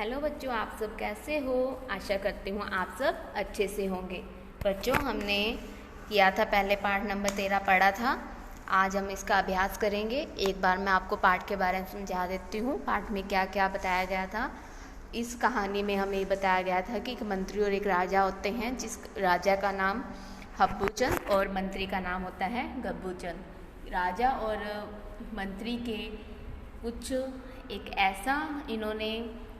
Hello बच्चों, आप सब कैसे हो। आशा करती हूँ आप सब अच्छे से होंगे। बच्चों, हमने किया था पहले पाठ नंबर 13 पढ़ा था। आज हम इसका अभ्यास करेंगे। एक बार मैं आपको पाठ के बारे में समझा देती हूँ, पाठ में क्या क्या बताया गया था। इस कहानी में हमें बताया गया था कि एक मंत्री और एक राजा होते हैं, जिस राजा का नाम हब्बूचंद और मंत्री का नाम होता है गब्बूचंद। राजा और मंत्री के कुछ एक ऐसा इन्होंने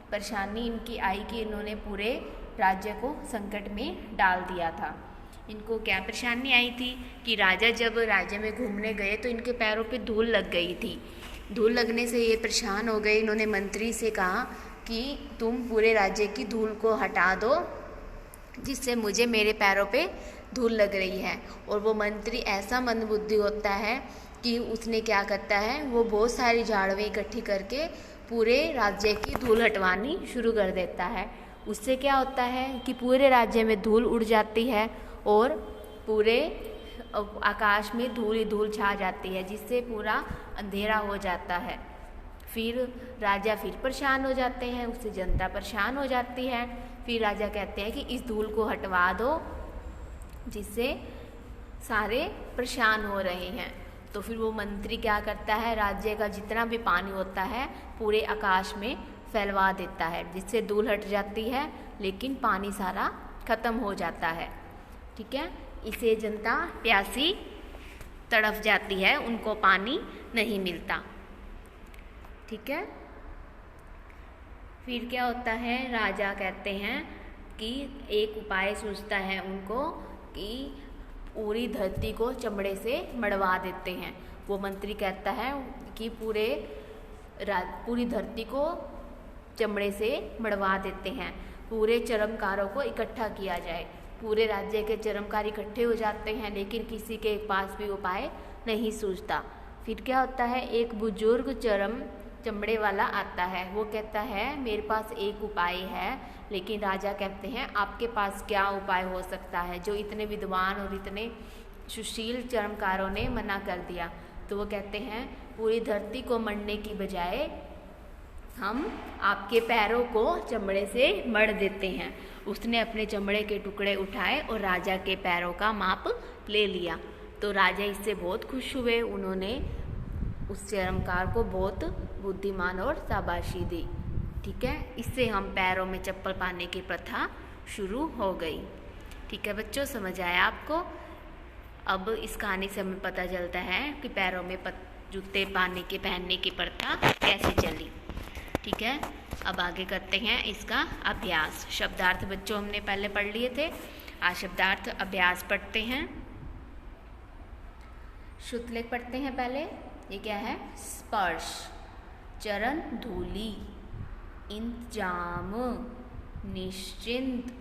परेशानी इनकी आई कि इन्होंने पूरे राज्य को संकट में डाल दिया था। इनको क्या परेशानी आई थी कि राजा जब राज्य में घूमने गए तो इनके पैरों पे धूल लग गई थी। धूल लगने से ये परेशान हो गए। इन्होंने मंत्री से कहा कि तुम पूरे राज्य की धूल को हटा दो, जिससे मुझे मेरे पैरों पे धूल लग रही है। और वो मंत्री ऐसा मंदबुद्धि होता है कि उसने क्या करता है, वो बहुत सारी झाड़ुएं इकट्ठी करके पूरे राज्य की धूल हटवानी शुरू कर देता है। उससे क्या होता है कि पूरे राज्य में धूल उड़ जाती है और पूरे आकाश में धूल ही धूल छा जाती है, जिससे पूरा अंधेरा हो जाता है। फिर राजा फिर परेशान हो जाते हैं, उससे जनता परेशान हो जाती है। फिर राजा कहते हैं कि इस धूल को हटवा दो, जिससे सारे परेशान हो रहे हैं। तो फिर वो मंत्री क्या करता है, राज्य का जितना भी पानी होता है पूरे आकाश में फैलवा देता है, जिससे धूल हट जाती है, लेकिन पानी सारा खत्म हो जाता है। ठीक है, इसे जनता प्यासी तड़फ जाती है, उनको पानी नहीं मिलता। ठीक है, फिर क्या होता है, राजा कहते हैं कि एक उपाय सूझता है उनको कि पूरी धरती को चमड़े से मढ़वा देते हैं। वो मंत्री कहता है कि पूरी धरती को चमड़े से मढ़वा देते हैं। पूरे चर्मकारों को इकट्ठा किया जाए। पूरे राज्य के चर्मकार इकट्ठे हो जाते हैं, लेकिन किसी के पास भी उपाय नहीं सूझता। फिर क्या होता है, एक बुजुर्ग चमड़े वाला आता है। वो कहता है मेरे पास एक उपाय है। लेकिन राजा कहते हैं आपके पास क्या उपाय हो सकता है, जो इतने विद्वान और इतने सुशील चर्मकारों ने मना कर दिया। तो वो कहते हैं पूरी धरती को मढ़ने की बजाय हम आपके पैरों को चमड़े से मढ़ देते हैं। उसने अपने चमड़े के टुकड़े उठाए और राजा के पैरों का माप ले लिया। तो राजा इससे बहुत खुश हुए। उन्होंने उस चर्मकार को बहुत बुद्धिमान और शाबाशी दी। ठीक है, इससे हम पैरों में चप्पल पाने की प्रथा शुरू हो गई। ठीक है बच्चों, समझ आया आपको। अब इस कहानी से हमें पता चलता है कि पैरों में जूते पहनने की प्रथा कैसे चली। ठीक है, अब आगे करते हैं इसका अभ्यास। शब्दार्थ बच्चों हमने पहले पढ़ लिए थे, आज शब्दार्थ अभ्यास पढ़ते हैं। श्रुतलेख पढ़ते हैं पहले। ये क्या है, स्पर्श, चरण धूलि, इंतजाम, निश्चिंत,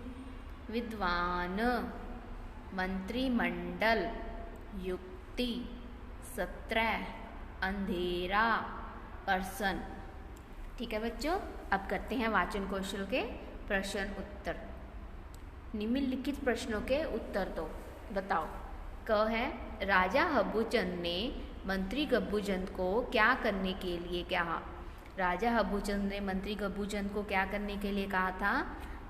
विद्वान, मंत्रिमंडल, युक्ति, सत्रह, अंधेरा, पर्सन। ठीक है बच्चों, अब करते हैं वाचन कौशल के प्रश्न उत्तर। निम्नलिखित प्रश्नों के उत्तर दो। बताओ। क है, राजा हब्बूचंद ने मंत्री गब्बूचंद को क्या करने के लिए कहा। राजा हब्बूचंद ने मंत्री गब्बूचंद को क्या करने के लिए कहा था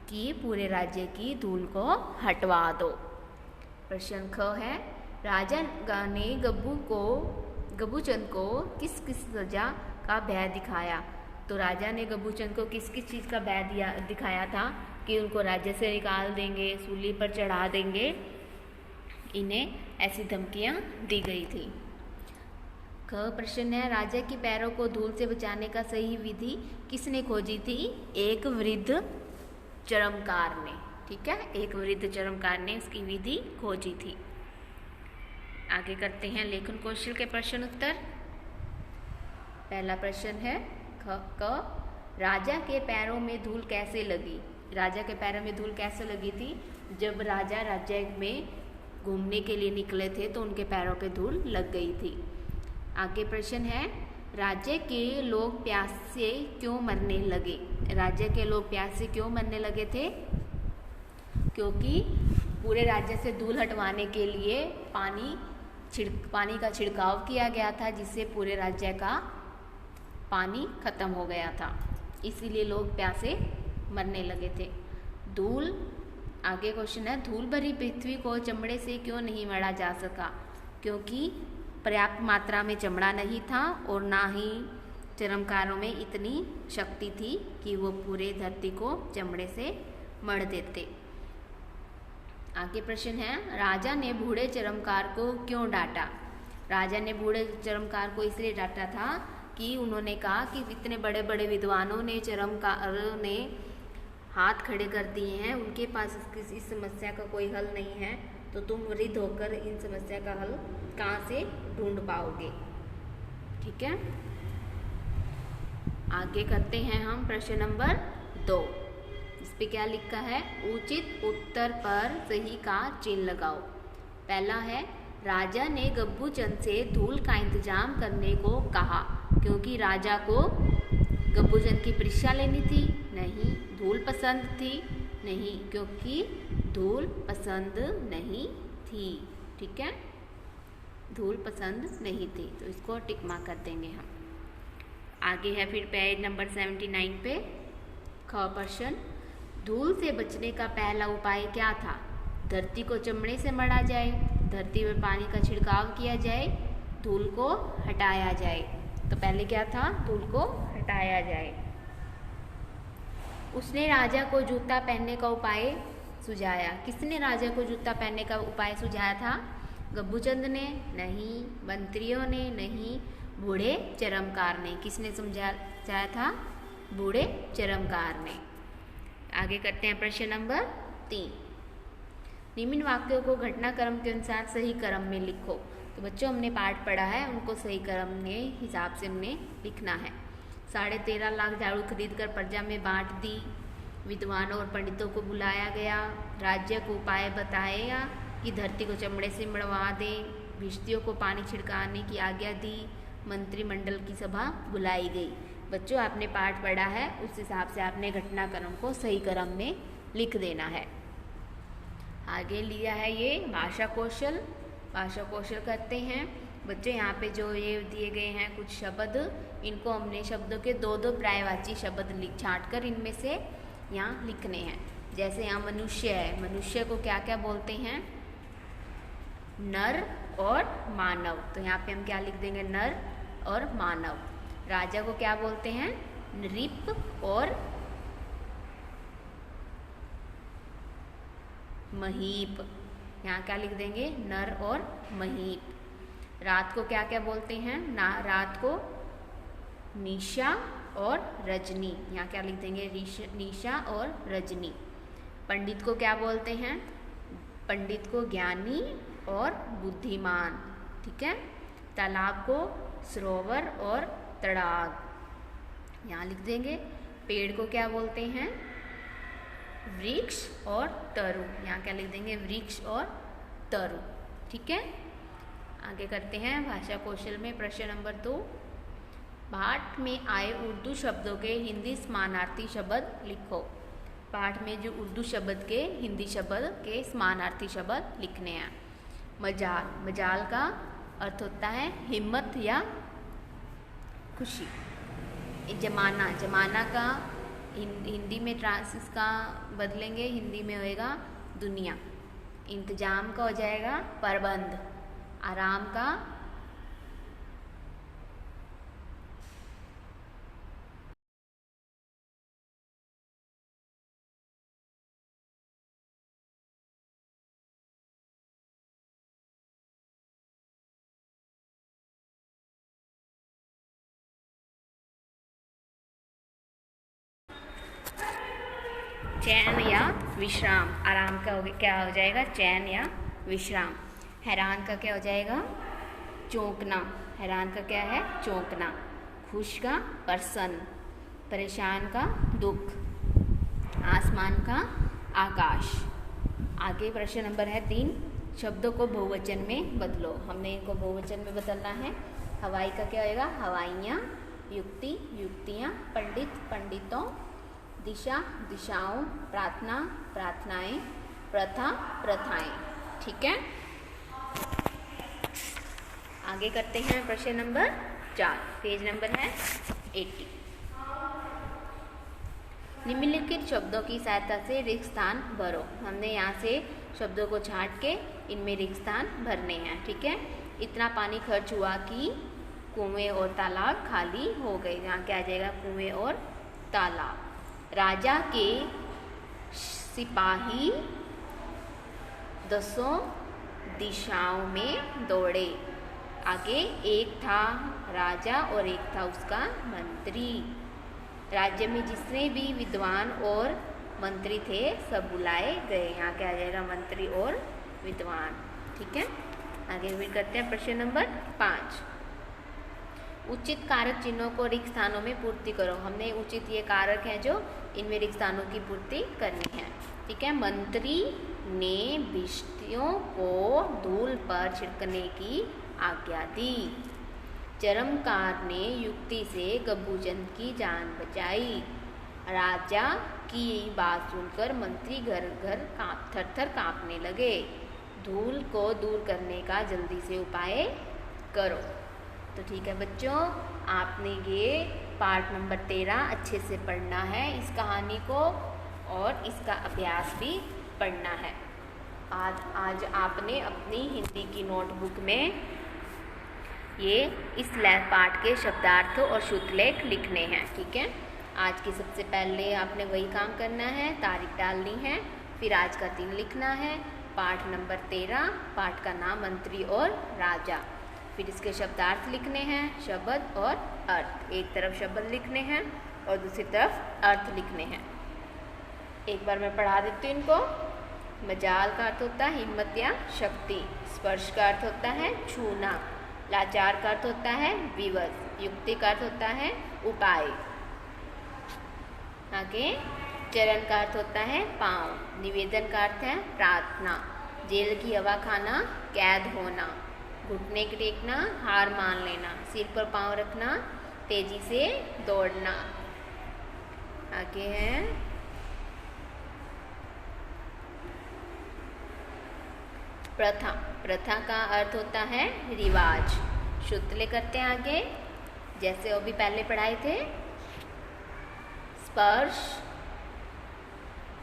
कि पूरे राज्य की धूल को हटवा दो। प्रश्न ख है, राजा ने गब्बूचंद को किस किस सजा का भय दिखाया। तो राजा ने गब्बूचंद को किस किस चीज़ का भय दिखाया था कि उनको राज्य से निकाल देंगे, सूली पर चढ़ा देंगे, इन्हें ऐसी धमकियां दी गई थी। ख प्रश्न है, राजा के पैरों को धूल से बचाने का सही विधि किसने खोजी थी। एक वृद्ध चर्मकार ने। ठीक है, एक वृद्ध चर्मकार ने उसकी विधि खोजी थी। आगे करते हैं लेखन कौशल के प्रश्न उत्तर। पहला प्रश्न है क, राजा के पैरों में धूल कैसे लगी। राजा के पैरों में धूल कैसे लगी थी। जब राजा राज्य में घूमने के लिए निकले थे तो उनके पैरों पे धूल लग गई थी। आगे प्रश्न है, राज्य के लोग प्यास से क्यों मरने लगे। राज्य के लोग प्यास से क्यों मरने लगे थे, क्योंकि पूरे राज्य से धूल हटवाने के लिए पानी का छिड़काव किया गया था, जिससे पूरे राज्य का पानी खत्म हो गया था, इसीलिए लोग प्यासे मरने लगे थे। धूल, आगे क्वेश्चन है, धूल भरी पृथ्वी को चमड़े से क्यों नहीं मढ़ा जा सका? क्योंकि पर्याप्त मात्रा में चमड़ा नहीं था और ना ही चर्मकारों में इतनी शक्ति थी कि वो पूरे धरती को चमड़े से मढ़ देते। आगे प्रश्न है, राजा ने बूढ़े चर्मकार को क्यों डांटा? राजा ने बूढ़े चर्मकार को इसलिए डांटा था कि उन्होंने कहा कि इतने बड़े बड़े विद्वानों ने, चर्मकारों ने हाथ खड़े कर दिए हैं, उनके पास इस समस्या का कोई हल नहीं है, तो तुम वृद्ध होकर इन समस्या का हल कहाँ से ढूंढ पाओगे। ठीक है, आगे करते हैं हम प्रश्न नंबर 2। इस पे क्या लिखा है? उचित उत्तर पर सही का चिन्ह लगाओ। पहला है, राजा ने गब्बू चंद से धूल का इंतजाम करने को कहा क्योंकि राजा को गब्बू चंद की परीक्षा लेनी थी। नहीं। धूल पसंद थी। नहीं, क्योंकि धूल पसंद नहीं थी। ठीक है, धूल पसंद नहीं थी, तो इसको टिक मार्क कर देंगे हम। आगे है फिर पेज नंबर 79 पे ख प्रश्न, धूल से बचने का पहला उपाय क्या था? धरती को चमड़े से मढ़ा जाए, धरती में पानी का छिड़काव किया जाए, धूल को हटाया जाए। तो पहले क्या था? धूल को हटाया जाए। उसने राजा को जूता पहनने का उपाय सुझाया। किसने राजा को जूता पहनने का उपाय सुझाया था? गब्बू चंद ने? नहीं। मंत्रियों ने? नहीं। बूढ़े चर्मकार ने। किसने समझाया था? बूढ़े चर्मकार ने। आगे करते हैं प्रश्न नंबर 3। निम्न वाक्यों को घटनाक्रम के अनुसार सही क्रम में लिखो। तो बच्चों, हमने पाठ पढ़ा है, उनको सही क्रम के हिसाब से हमने लिखना है। 13.5 लाख झाड़ू खरीद कर प्रजा में बांट दी। विद्वानों और पंडितों को बुलाया गया। राज्य को उपाय बताया कि धरती को चमड़े से मढ़वा दें। भिश्तियों को पानी छिड़काने की आज्ञा दी। मंत्रिमंडल की सभा बुलाई गई। बच्चों, आपने पाठ पढ़ा है, उस हिसाब से आपने घटनाक्रम को सही क्रम में लिख देना है। आगे लिया है ये भाषा कौशल। भाषा कौशल करते हैं। बच्चों, यहाँ पे जो ये दिए गए हैं कुछ शब्द, इनको हमने शब्दों के 2-2 पर्यायवाची शब्द छांट कर इनमें से यहाँ लिखने हैं। जैसे यहाँ मनुष्य है, मनुष्य को क्या क्या बोलते हैं? नर और मानव। तो यहाँ पे हम क्या लिख देंगे? नर और मानव। राजा को क्या बोलते हैं? नृप और महीप। यहाँ क्या लिख देंगे? नर और महीप। रात को क्या क्या बोलते हैं? रात को निशा और रजनी। यहाँ क्या लिख देंगे? निशा और रजनी। पंडित को क्या बोलते हैं? पंडित को ज्ञानी और बुद्धिमान। ठीक है। तालाब को सरोवर और तड़ाग। यहाँ लिख देंगे। पेड़ को क्या बोलते हैं? वृक्ष और तरु। यहाँ क्या लिख देंगे? वृक्ष और तरु। ठीक है। आगे करते हैं भाषा कौशल में प्रश्न नंबर 2। पाठ में आए उर्दू शब्दों के हिंदी समानार्थी शब्द लिखो। पाठ में जो उर्दू शब्द के हिंदी शब्द के समानार्थी शब्द लिखने हैं। मजाल, मजाल का अर्थ होता है हिम्मत या खुशी। जमाना, जमाना का हिंदी में इसका बदलेंगे, हिंदी में होएगा दुनिया। इंतजाम का हो जाएगा प्रबंध। आराम का चैन या विश्राम। आराम का क्या हो जाएगा? चैन या विश्राम। हैरान का क्या हो जाएगा? चौंकना। हैरान का क्या है? चौंकना। खुश का प्रसन्न। परेशान का दुख। आसमान का आकाश। आगे प्रश्न नंबर है 3। शब्दों को बहुवचन में बदलो। हमने इनको बहुवचन में बदलना है। हवाई का क्या होएगा? हवाइयाँ। युक्ति, युक्तियाँ। पंडित, पंडितों। दिशा, दिशाओं। प्रार्थना, प्रार्थनाएं। प्रथा, प्रथाएं। ठीक है। आगे करते हैं प्रश्न नंबर 4। पेज नंबर है 80। निम्नलिखित शब्दों की सहायता से रिक्त स्थान भरो। हमने यहाँ से शब्दों को छांट के इनमें रिक्त स्थान भरने हैं। ठीक है, इतना पानी खर्च हुआ कि कुएं और तालाब खाली हो गए। यहाँ क्या आ जाएगा, कुएं और तालाब। राजा के सिपाही दसों दिशाओं में दौड़े। आगे एक था राजा और एक था उसका मंत्री। राज्य में जितने भी विद्वान और मंत्री थे सब बुलाए गए। यहाँ क्या आ जाएगा, मंत्री और विद्वान। ठीक है, आगे फिर करते हैं प्रश्न नंबर 5। उचित कारक चिन्हों को रिक्त स्थानों में पूर्ति करो। हमने उचित ये कारक हैं जो इनमें रिक्त स्थानों की पूर्ति करनी है। ठीक है, मंत्री ने भिक्षुओं को धूल पर छिड़कने की आज्ञा दी। चरमकार ने युक्ति से गब्बूचंद की जान बचाई। राजा की बात सुनकर मंत्री घर घर थर थर कांपने लगे। धूल को दूर करने का जल्दी से उपाय करो। तो ठीक है बच्चों, आपने ये पार्ट नंबर 13 अच्छे से पढ़ना है, इस कहानी को, और इसका अभ्यास भी पढ़ना है। आज आपने अपनी हिंदी की नोटबुक में ये इस पाठ के शब्दार्थ और शुद्धलेख लिखने हैं। ठीक है, आज के सबसे पहले आपने वही काम करना है, तारीख डालनी है, फिर आज का दिन लिखना है। पाठ नंबर 13, पाठ का नाम मंत्री और राजा। फिर इसके शब्दार्थ लिखने हैं, शब्द और अर्थ। एक तरफ शब्द लिखने हैं और दूसरी तरफ अर्थ लिखने हैं। एक बार मैं पढ़ा देती हूँ इनको। मजाल का अर्थ होता है हिम्मत या शक्ति। स्पर्श का अर्थ होता है छूना। लाचार का अर्थ होता है विवश। युक्ति का अर्थ होता है उपाय। आगे चरण का अर्थ होता है पाँव। निवेदन का अर्थ है प्रार्थना। जेल की हवा खाना, कैद होना। घुटने टेकना, हार मान लेना। सिर पर पाँव रखना, तेजी से दौड़ना। आगे है प्रथा। प्रथा का अर्थ होता है रिवाज। शुद्धलेख करते हैं आगे, जैसे अभी पहले पढ़ाए थे। स्पर्श,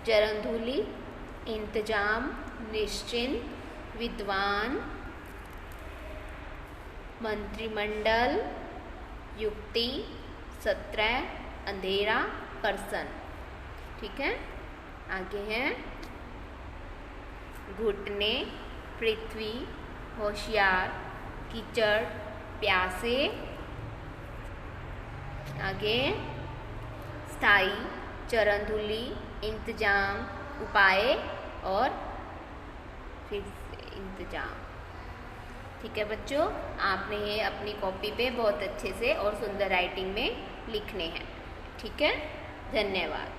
चरणधूलि, इंतजाम, निश्चिंत, विद्वान, मंत्रिमंडल, युक्ति, सत्र, अंधेरा, पर्सन। ठीक है, आगे है घुटने, पृथ्वी, होशियार, कीचड़, प्यासे। आगे स्थाई, चरणधूलि, इंतजाम, उपाय और फिर इंतजाम। ठीक है बच्चों, आपने ये अपनी कॉपी पे बहुत अच्छे से और सुंदर राइटिंग में लिखने हैं। ठीक है, धन्यवाद।